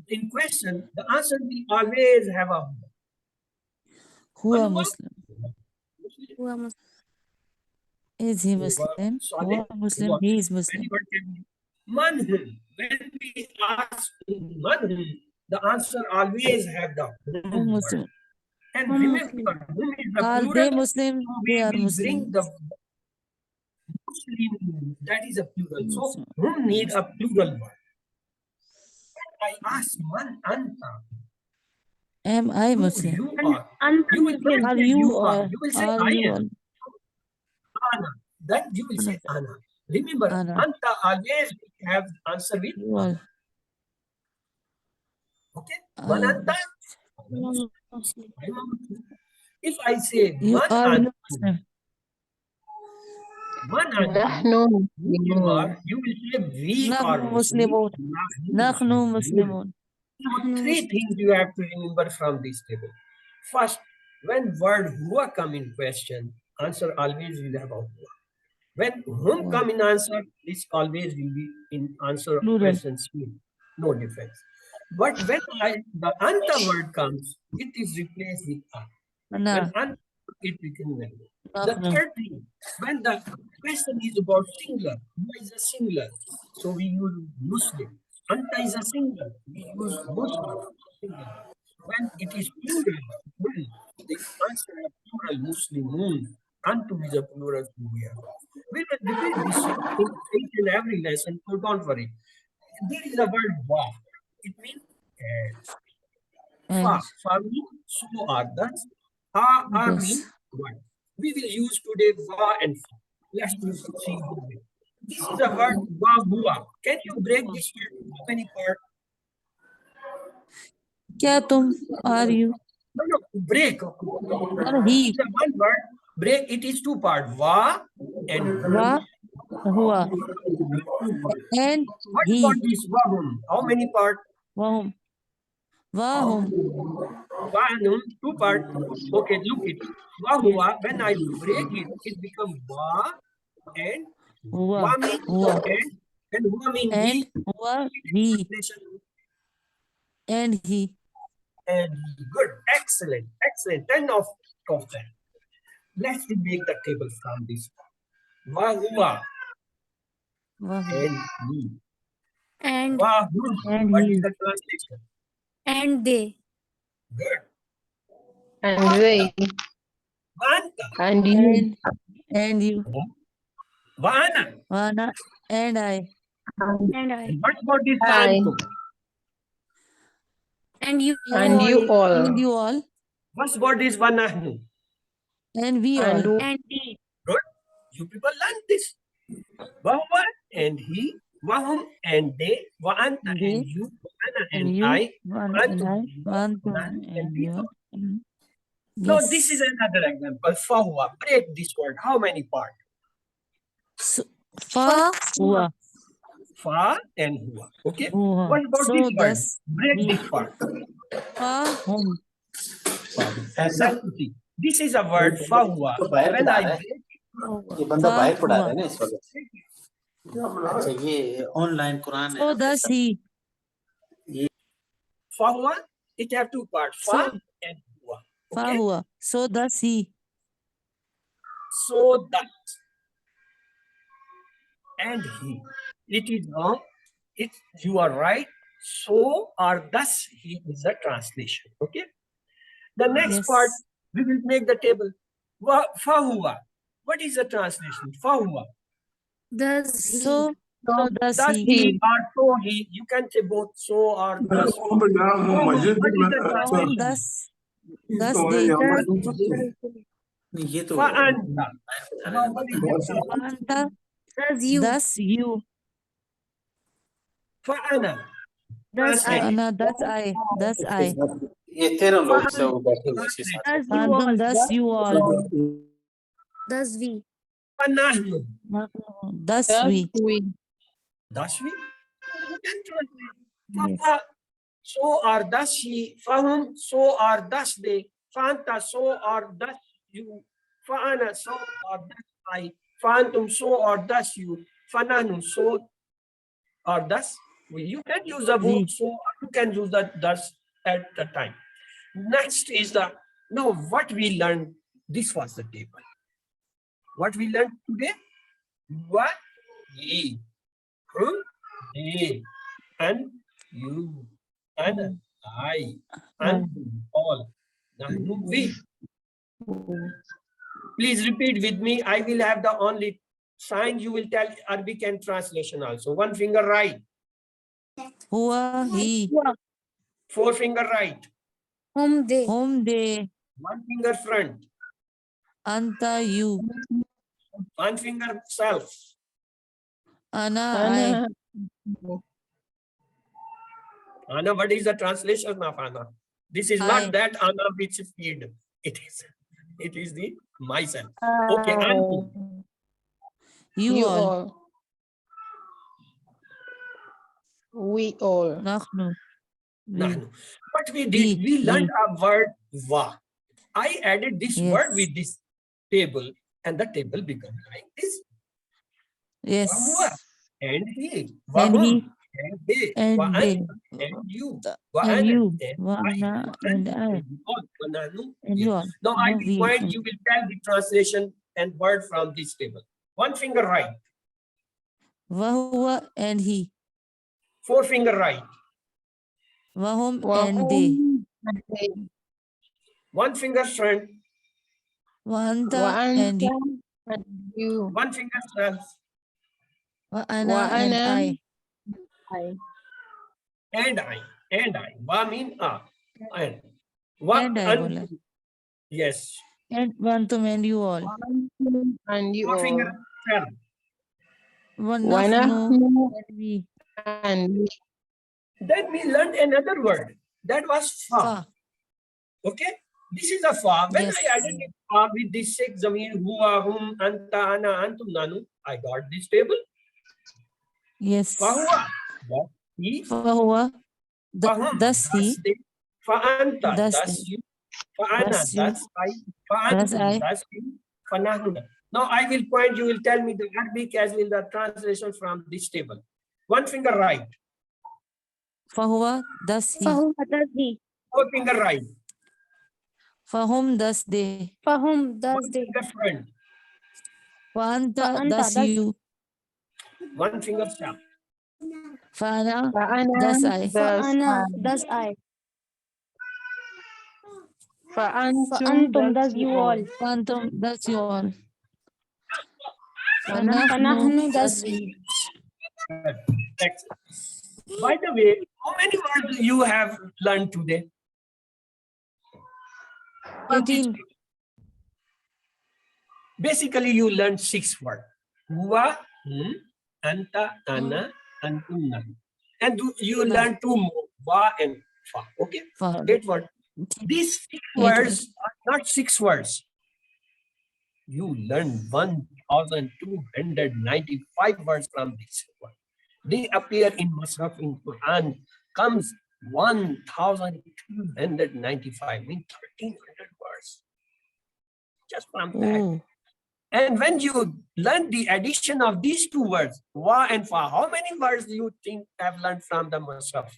in question, the answer will always have a Huwa Huwa Muslim. Huwa Muslim. Is he Huwa Muslim? Salih, Huwa Muslim. Huwa. He is Muslim. Anyone can be Manhum. When we ask Manhum, the answer always have the Who hum word. Muslim? And Hum remember, hum is the Are plural, they Muslim? so They we are will bring Muslim. the Muslim, that is a plural. So Muslim. hum need a plural word. I ask man anta, Am I who Muslim? you An- are. Anta You will not Muslim. Are say you you are, or you will say are I you am. all? Ana. Then you will say Ana. ana. Remember, Ana. anta always have answer with You all. okay. I Man am. anta. Huwa Muslim. I'm a Muslim. If I say You man are you antum, Muslim? man antum, نحن who you مسلمون. are, you will say we are نحن Muslim. مسلمون. نحن مسلمون. So Nahnu three Muslim. things you have to remember from this table. First, when word huwa come in question, answer always will have a huwa. When hum Huwa. come in answer, this always will be in answer of Plural. questions. No difference. But when the anta word comes, it is replaced with a. When Ana. anta, it becomes negative. The نحن. third thing, when the question is about singular, huwa is a singular, so we use Muslim. Anta is a singular, we use Muslim. Singular. When it is plural, the answer is plural Muslimun. Antum is a plural here. We will repeat this in each and every lesson, so don't worry. There is a word wa. It means fa. And Fa means so or thus. A means this. what. We will use today wa and fa. Let's see. This is a word wa hua. Can you break this word into many parts? क्या तुम? Are you? No, no, break. Or he? The one word, break, it is two parts. Va and hu. Wa. Huwa. And What about he. this vahum? How many parts? Wahum. Wahum. Va and hum, two parts. Okay, look it. Vahua, when I break it, it becomes va and Huwa. va means Huwa. and hua means And he. huwa he. And he. And he. Good, excellent, excellent. 10 of 10. Let's make the table from this. Vahua Wahum. and he. And Vahum. And What is he. the translation? and they. Good. And they. Vanta. And you. And you. Vana. Wana. And I. And I. And what about this I. Vantum? And you And all. you And all. you all. What's about this Vanahnu? And we And all. And we. Good. You people learn this. Vahuva and he, Vahum and they, Vaanta They. and you, Vana And and you. I, One and Vantum I. and One, two, Vanahnu and and people. you. And Now this is yes. another example. Fahuva. Break this word. How many parts? So, fa. Huwa. Fa and Hua. Okay. Huwa. What about So this word? thus Break he. this part. Fa. Hum. Let's see. This is a word Fahuva. तो बाहर When पढ़ा I रहा है break ये बंदा Fa. बाहर पढ़ा रहा Huwa. है ना इस वजह से अच्छा ये ऑनलाइन कुरान है So thus he. Fahuva, it have two parts. Fa So and Hua. fa Okay. huwa. So thus he. So that and he. It is wrong. It you are right. So or thus he is a translation. Okay. The next part Yes. we will make the table. Fahuwa. What is the translation? Fahuwa. Does he. So thus Thus he. he or so he. You can say both so or thus. What is the Wahum. translation? Thus they. नहीं ये तो Fa'anta. Now what is the Anta. Does you. Thus you. Fa'ana. Does I. Ana. Thus I. Thus I. ये 13 लोग से वो बैठे हुए इसी साथ Does you Antum. all. Thus you all. Does we. Fanahnu. Thus thus we. we. Thus we. You can translate. Yes. Fafa. So or thus he. Fahum. So or thus they. Fanta. So or thus you. Fa'ana. So or thus I. Fantum. So or thus you. Fanahnu. So or thus You can use the We. would, so you can use the thus at the time. Next is the, now what we learned, this was the table. What we learned today? What? Ye, they, and you, and I, and all. Nahnu, we. Please repeat with me. I will have the only sign. You will tell Arabic and translation also. One finger right, Huwa, he. four finger right, Whom they. Whom, they. one finger front, Anta, you. one finger self, Ana, I. Ana. Anna. What is the translation of Anna? This is I. not that Anna which feed. It is the myself. Okay, Antu. You, all. We all. Nahnu. We. Nahnu. What we did, We. we learned We. a word va. I added this word Yes. with this table, and the table became like this. Yes. Vahua, and he, And vahum, he. and they, And wa they. and you, And wa ana, you. and Wa I, ana, wa and anta, I. and you all, wa nahnu, And we. you all. Now I No, will we. point, you will tell the translation and word from this table. One finger right, Wahuwa, and he. four finger right, Wahum, Wahum, and they. and they. one finger front, Wanta, and you. And you. one finger self, Wa ana, and Ana. I. I. and I, and I. Va mean and. Wa And I bola. antum. Yes. And Wantum, and you all. And you Four all. finger self. Wanahnu, Wanahnu, and we. and we. Then we learned another word. That was fa. Fa. Okay. This is a fa. When Yes. I added it fa with this six zamir, huwa, hum, anta, ana, antum, nanu, I got this table. Yes. Fa huwa. That he. Fahuwa. Fa hum. Thus he. They. Fa anta. Thus Thus they. you. Fa ana. Thus you. Thus I. Fa Thus antum. I. Thus you. Fa nahnu. Now I will point. You will tell me the Arabic as well the translation from this table. One finger right. Fahuwa. Thus he. For whom does he? Four finger right. Fahum, thus they. For whom does One they? finger front. Fanta, Anta, thus thus- you. One finger stop. Fana, Fa'ana, thus I. For Anna, I. does I. For Fa'antum, Antum, does you all. Fantum, thus you all. Fanahnu, Fanahnu, thus does we. Next. By the way, how many words you have learned today? 18. Basically, you learned 6 words. Huwa, anta, ana, antum, nahnu. And you No. learn 2 more, wa and fa. Okay, For 8 words. These 6 8 words are not 6 words. You learn 1,295 words from this word. They appear in Mus'haf in Quran, comes 1,295, means 1,300 words. Just from that. Oh, And when you learn the addition of these 2 words, wa and fa, how many words do you think have learned from the Mus'haf?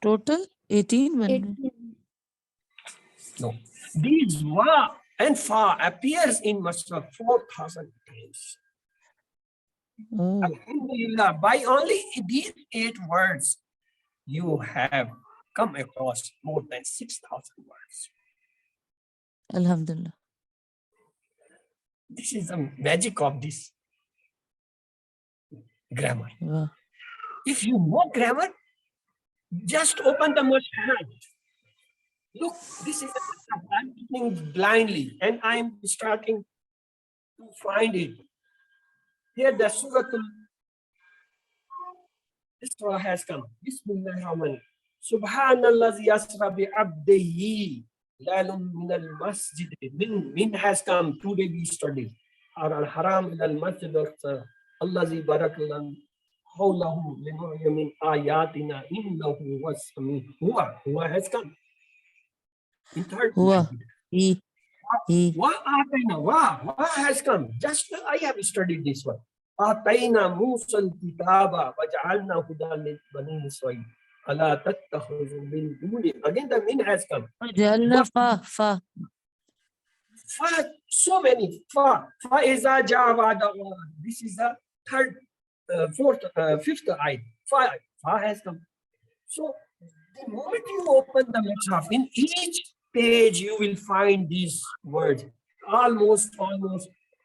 total 18. it. No. These wa and fa appears in Mus'haf 4,000 times. Oh, Alhamdulillah, by only these 8 words, you have come across more than 6,000 words. Alhamdulillah. This is the magic of this grammar. Wow. If you know grammar, just open the Mus'haf. Look, this is the Mus'haf. I'm looking blindly and I'm starting to find it. Here the this surah has come. Bismillahirrahmanirrahim. Subhanallazi yasra bi abdihi lalum min al masjid. Min has come. Today we study. Al haram min al masjid allazi barakallahu hawlahu linu'ya min ayatina innahu was huwa has come. In third Huwa. language. He. Wa atina wa has come. Just I have studied this one. آتينا موسى الكتاب وجعلنا هدى لبني إسرائيل ألا تتخذوا من دوني. Again the min has come. وجعلنا فا Fa, so many. Fa إذا جاء وعد الله. This is the third, fifth ayat. Fa has come. So the moment you open the Mus'haf, in each page you will find these words. Almost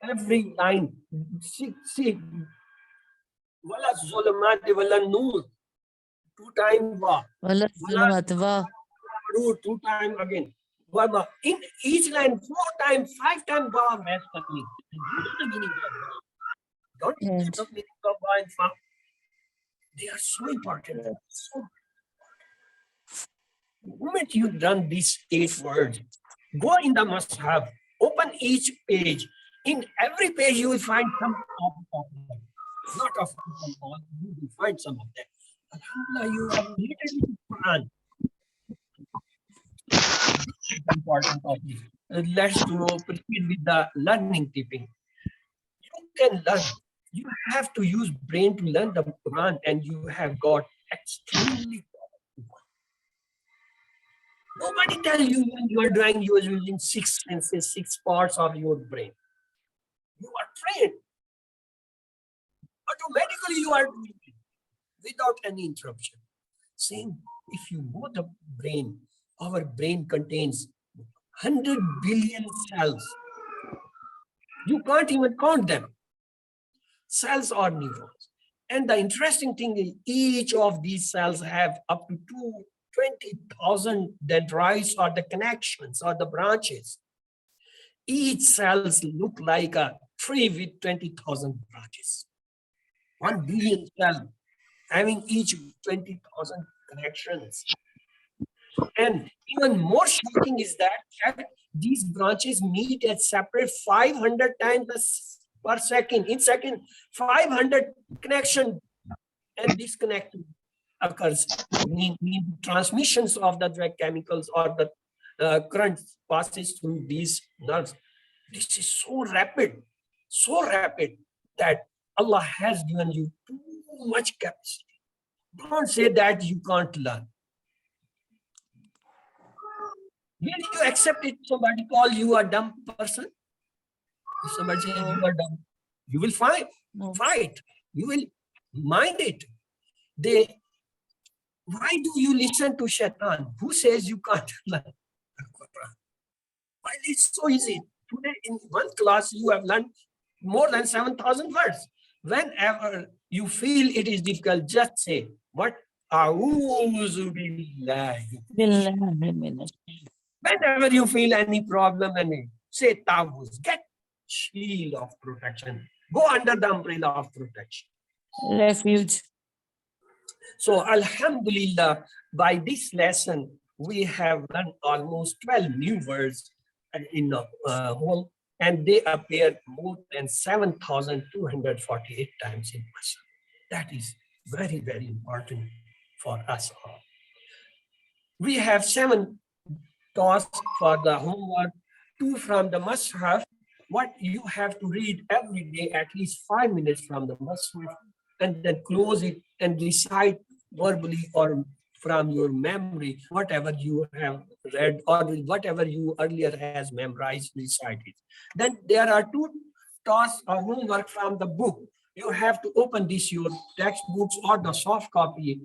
every line. See, wala zulumati wala nur. 2 times wa. ولا الظلمات وا Nur 2 times again. Wama. In each line 4 times, 5 times wa has coming. What is the meaning of wa? Don't you Yes. get the meaning of wa and fa? They are so important. So the moment you run these 8 words, go in the Mus'haf, open each page. In every page, you will find some of them. Not of them all, you will find some of them. Alhamdulillah, you have related with the Quran. This is important of this. Let's proceed with the learning tipping. You can learn. You have to use brain to learn the Quran, and you have got extremely. Nobody tell you when you are doing, you are using 6 senses, 6 parts of your brain. You are trained. Automatically you are doing it without any interruption. Same, if you know the brain, our brain contains 100 billion cells. You can't even count them. Cells are neurons. And the interesting thing is each of these cells have up to 20,000 dendrites or the connections or the branches. Each cells look like a tree with 20,000 branches. 1 billion cell having each 20,000 connections. And even more shocking is that these branches meet at separate 500 times per second. In second, 500 connection and disconnect occurs. Mean transmissions of the drug chemicals or the current passes through these nerves. This is so rapid that Allah has given you too much capacity. Don't say that you can't learn. Will you accept it? Somebody call you a dumb person? If somebody says you are dumb, you will fight. You will mind it. Why do you listen to Shaitan? Who says you can't learn? Well, it's so easy. Today in one class, you have learned more than 7,000 words. Whenever you feel it is difficult, just say, what? A'udhu billahi. بالله من Whenever you feel any problem, say tawuz, get shield of protection. Go under the umbrella of protection. refuge. So Alhamdulillah, by this lesson, we have learned almost 12 new words in the whole, and they appear more than 7,248 times in Muslim. That is very, very important for us all. We have 7 tasks for the homework, 2 from the Mus'haf. What you have to read every day, at least 5 minutes from the Mus'haf, and then close it and recite verbally or from your memory, whatever you have read or whatever you earlier has memorized, recite it. Then there are 2 tasks or homework from the book. You have to open this, your textbooks or the soft copy,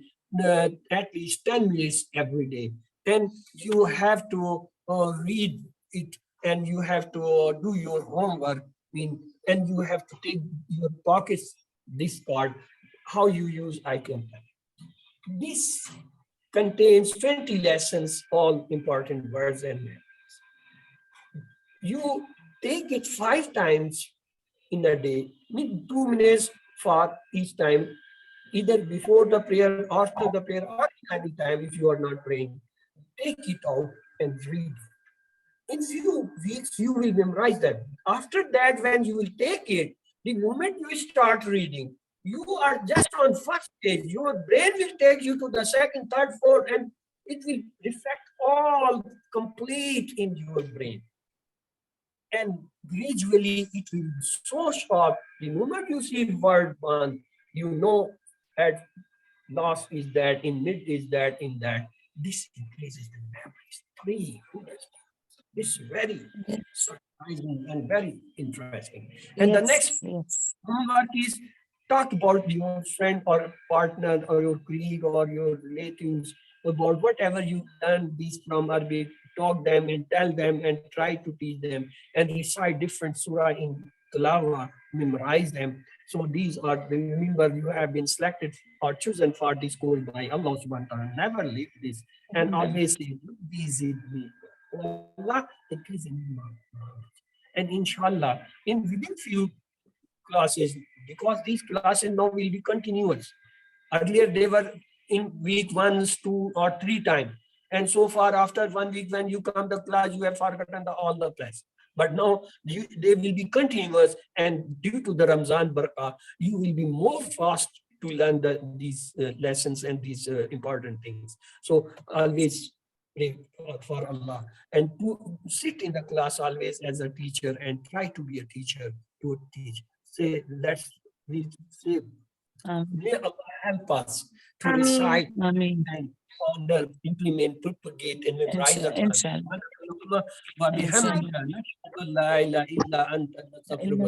at least 10 minutes every day. And you have to read it, and you have to do your homework, and you have to take your pockets, this card, how you use ICANN. This contains 20 lessons, all important words and manners. You take it 5 times in a day, with 2 minutes for each time, either before the prayer, after the prayer, or any time if you are not praying. Take it out and read. In few weeks, you will memorize them. After that, when you will take it, the moment you start reading, you are just on first page. Your brain will take you to the second, third, fourth, and it will reflect all complete in your brain. And gradually it will be so sharp. The moment you see word one, you know at last is that, in mid is that, in that. This increases the memories. Three. This is very Yes. surprising and very interesting. And the next Yes. homework is talk about your friend or partner or your colleague or your relatives about whatever you learn these from Arabic. Talk them and tell them and try to teach them and recite different surah in Tilawah, memorize them. So these are, remember, you have been selected or chosen for this course by Allah subhanahu wa ta'ala. Never leave this and always say, visit me. Allah increase in your knowledge. And inshallah, in within few classes, because these classes now will be continuous. Earlier they were in week once, 2 or 3 times. And so far after 1 week, when you come to class, you have forgotten all the class. But now they will be continuous, and due to the Ramzan barakah, you will be more fast to learn these lessons and these important things. So always pray for Allah and to sit in the class always as a teacher and try to be a teacher to teach. Say, we say, may Allah help us to recite Ameen. and ponder, implement, propagate, and memorize the Quran. Inshallah. وبحمدك نشهد أن لا إله إلا أنت نستغفرك